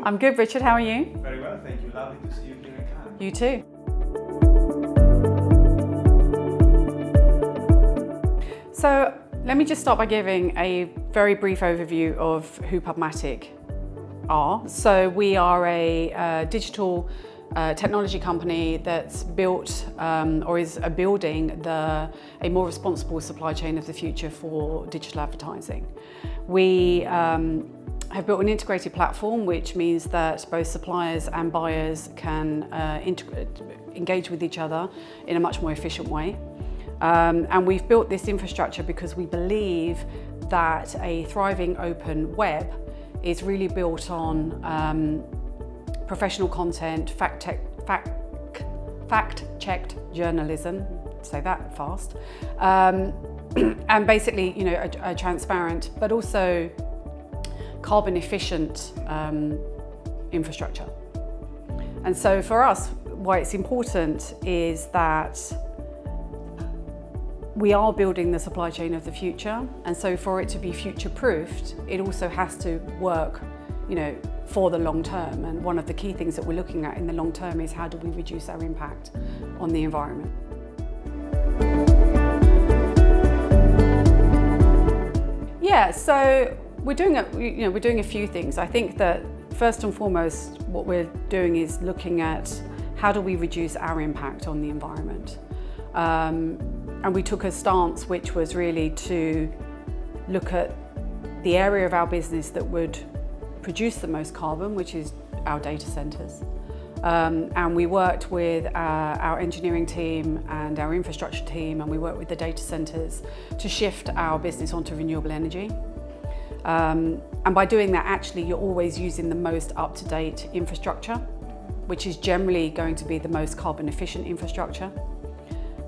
I'm good, Richard. How are you? Very well, thank you. Lovely to see you here in Cannes. You too. So let me just start by giving a very brief overview of who PubMatic are. So we are a digital technology company that's built or is building a more responsible supply chain of the future for digital advertising. We have built an integrated platform, which means that both suppliers and buyers can engage with each other in a much more efficient way. And we've built this infrastructure because we believe that a thriving open web is really built on professional content, fact-checked journalism, say that fast, and basically, a transparent but also carbon efficient infrastructure. And so for us, why it's important is that we are building the supply chain of the future, and so for it to be future-proofed, it also has to work, for the long term. And one of the key things that we're looking at in the long term is how do we reduce our impact on the environment. Yeah, so we're doing a few things. I think that first and foremost, what we're doing is looking at how do we reduce our impact on the environment. And we took a stance which was really to look at the area of our business that would produce the most carbon, which is our data centers. And we worked with our engineering team and our infrastructure team, and we worked with the data centers to shift our business onto renewable energy. And by doing that, actually, you're always using the most up-to-date infrastructure, which is generally going to be the most carbon efficient infrastructure.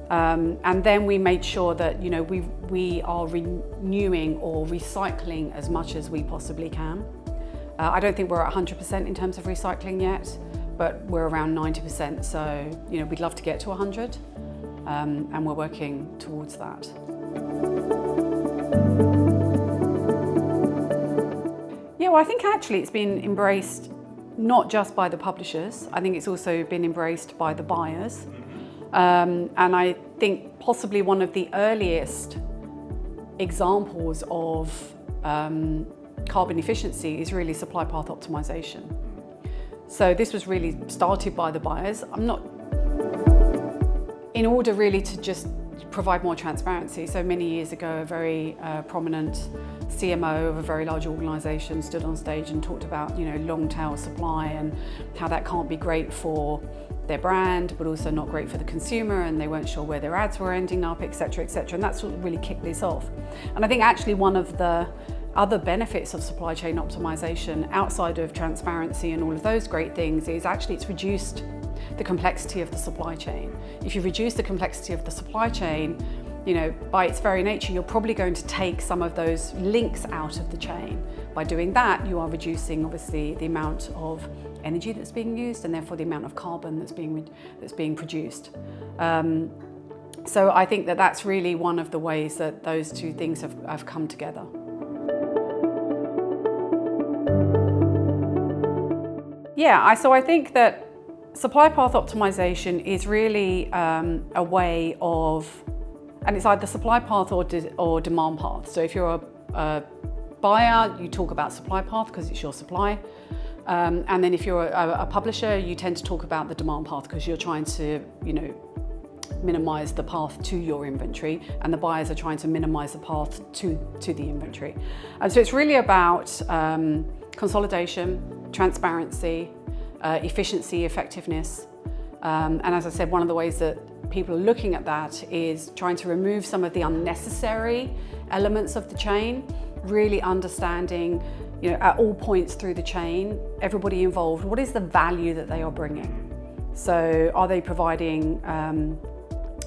And then we made sure that we are renewing or recycling as much as we possibly can. I don't think we're at 100% in terms of recycling yet, but we're around 90%. So we'd love to get to 100, and we're working towards that. Yeah, well, I think actually it's been embraced not just by the publishers. I think it's also been embraced by the buyers. And I think possibly one of the earliest examples of carbon efficiency is really supply path optimization. So this was really started by the buyers. In order really to just provide more transparency. So many years ago, a very prominent CMO of a very large organisation stood on stage and talked about long tail supply and how that can't be great for their brand, but also not great for the consumer, and they weren't sure where their ads were ending up, etc., etc. And that's what really kicked this off. And I think actually one of the other benefits of supply chain optimization outside of transparency and all of those great things is actually it's reduced the complexity of the supply chain. If you reduce the complexity of the supply chain, by its very nature, you're probably going to take some of those links out of the chain. By doing that, you are reducing, obviously, the amount of energy that's being used and therefore the amount of carbon that's being produced. So I think that that's really one of the ways that those two things have come together. Yeah, so I think that supply path optimization is really a way of, and it's either supply path or demand path. So if you're a buyer, you talk about supply path because it's your supply. And then if you're a publisher, you tend to talk about the demand path because you're trying to, minimize the path to your inventory, and the buyers are trying to minimize the path to the inventory. And so it's really about consolidation, transparency, efficiency, effectiveness. And as I said, one of the ways that people are looking at that is trying to remove some of the unnecessary elements of the chain, really understanding, at all points through the chain, everybody involved, what is the value that they are bringing? So are they providing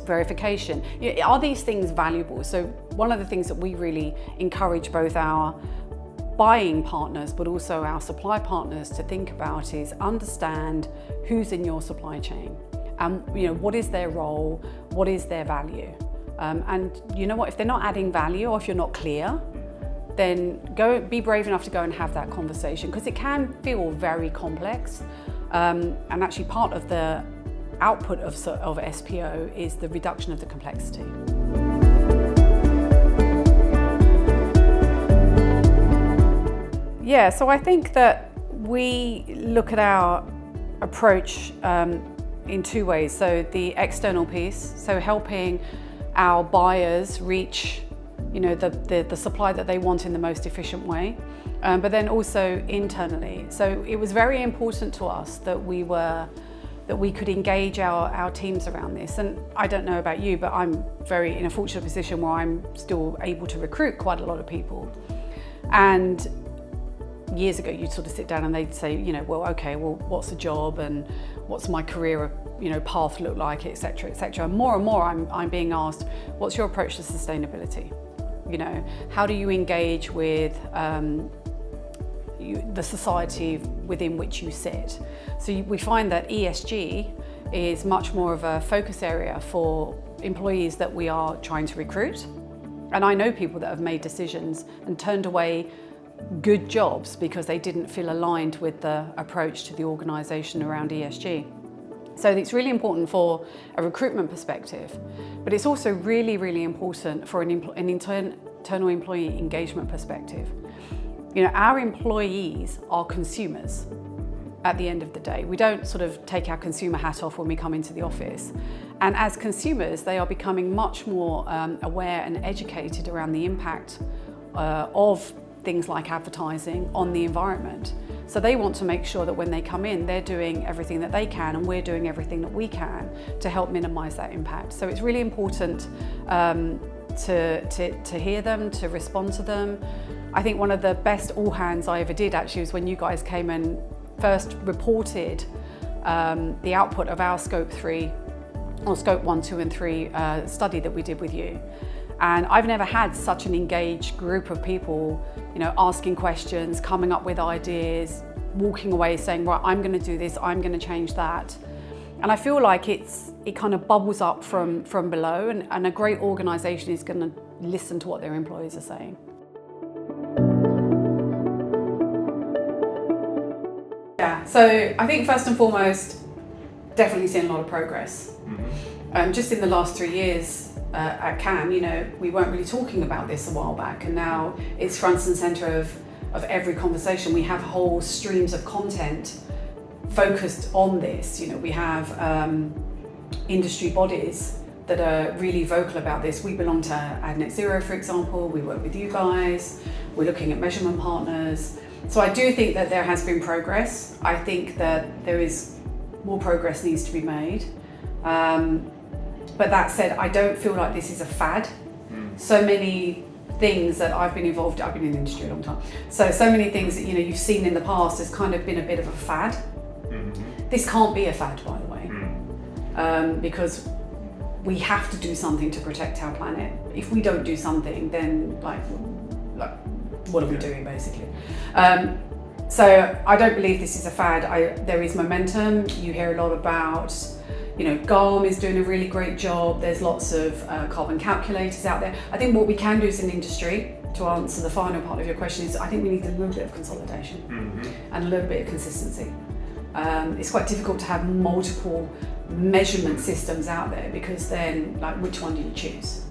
verification? Are these things valuable? So one of the things that we really encourage both our buying partners but also our supply partners to think about is understand who's in your supply chain and what is their role, what is their value, and if they're not adding value or if you're not clear, then be brave enough to go and have that conversation, because it can feel very complex. And actually part of the output of SPO is the reduction of the complexity. Yeah, so I think that we look at our approach in two ways. So the external piece, so helping our buyers reach the supply that they want in the most efficient way, but then also internally. So it was very important to us that we could engage our teams around this. And I don't know about you, but I'm in a fortunate position where I'm still able to recruit quite a lot of people. And years ago, you'd sort of sit down and they'd say, well, okay, well, what's the job and what's my career, path look like, et cetera, et cetera. And more I'm being asked, what's your approach to sustainability? How do you engage with the society within which you sit? So we find that ESG is much more of a focus area for employees that we are trying to recruit. And I know people that have made decisions and turned away good jobs because they didn't feel aligned with the approach to the organisation around ESG. So it's really important for a recruitment perspective, but it's also really, really important for an internal employee engagement perspective. Our employees are consumers at the end of the day. We don't sort of take our consumer hat off when we come into the office. And as consumers, they are becoming much more aware and educated around the impact of things like advertising on the environment. So they want to make sure that when they come in, they're doing everything that they can and we're doing everything that we can to help minimise that impact. So it's really important to hear them, to respond to them. I think one of the best all hands I ever did actually was when you guys came and first reported the output of our Scope 3 or Scope 1, 2 and 3 study that we did with you. And I've never had such an engaged group of people, asking questions, coming up with ideas, walking away saying, right, I'm going to do this, I'm going to change that. And I feel like it kind of bubbles up from below, and a great organisation is going to listen to what their employees are saying. Yeah, so I think first and foremost, definitely seeing a lot of progress. Mm-hmm. Just in the last 3 years, at Cannes, we weren't really talking about this a while back, and now it's front and centre of every conversation. We have whole streams of content focused on this. We have industry bodies that are really vocal about this. We belong to Net Zero, for example. We work with you guys. We're looking at measurement partners. So I do think that there has been progress. I think that there is more progress needs to be made. But that said, I don't feel like this is a fad. So many things that I've been in the industry a long time. So many things that you've seen in the past has kind of been a bit of a fad. Mm-hmm. This can't be a fad, by the way, because we have to do something to protect our planet. If we don't do something, then like what are we doing, basically? So I don't believe this is a fad. There is momentum. You hear a lot about, GARM is doing a really great job. There's lots of carbon calculators out there. I think what we can do as an industry, to answer the final part of your question, is I think we need a little bit of consolidation and a little bit of consistency. It's quite difficult to have multiple measurement systems out there, because then, which one do you choose?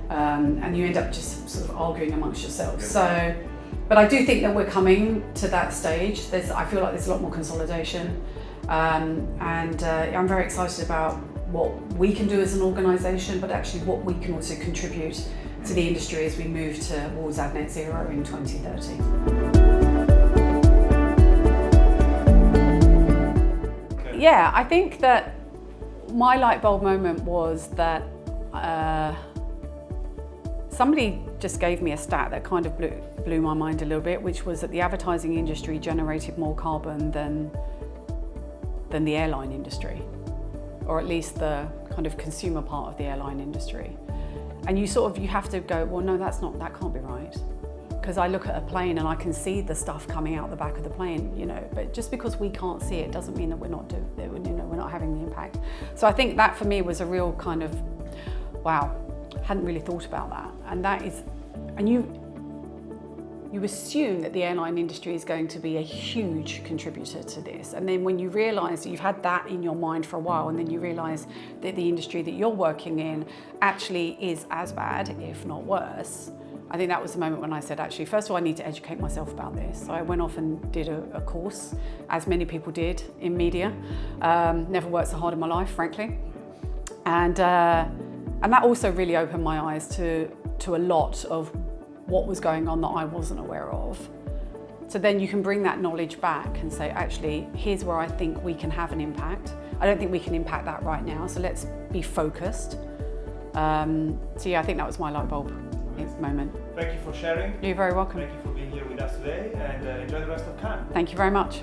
And you end up just sort of arguing amongst yourselves. So, but I do think that we're coming to that stage. I feel like there's a lot more consolidation. And I'm very excited about what we can do as an organisation, but actually what we can also contribute to the industry as we move towards Net Zero in 2030. Yeah, I think that my light bulb moment was that somebody just gave me a stat that kind of blew my mind a little bit, which was that the advertising industry generated more carbon than the airline industry, or at least the kind of consumer part of the airline industry. And you have to go, well, no, that can't be right. Because I look at a plane and I can see the stuff coming out the back of the plane, but just because we can't see it doesn't mean that we're not we're not having the impact. So I think that for me was a real kind of, wow, hadn't really thought about that. And that is, you assume that the airline industry is going to be a huge contributor to this. And then when you realise that you've had that in your mind for a while, and then you realise that the industry that you're working in actually is as bad, if not worse, I think that was the moment when I said, actually, first of all, I need to educate myself about this. So I went off and did a course, as many people did in media. Never worked so hard in my life, frankly. And that also really opened my eyes to a lot of what was going on that I wasn't aware of. So then you can bring that knowledge back and say, actually, here's where I think we can have an impact. I don't think we can impact that right now, so let's be focused. So yeah, I think that was my light bulb moment. Thank you for sharing. You're very welcome. Thank you for being here with us today, and enjoy the rest of Cannes. Thank you very much.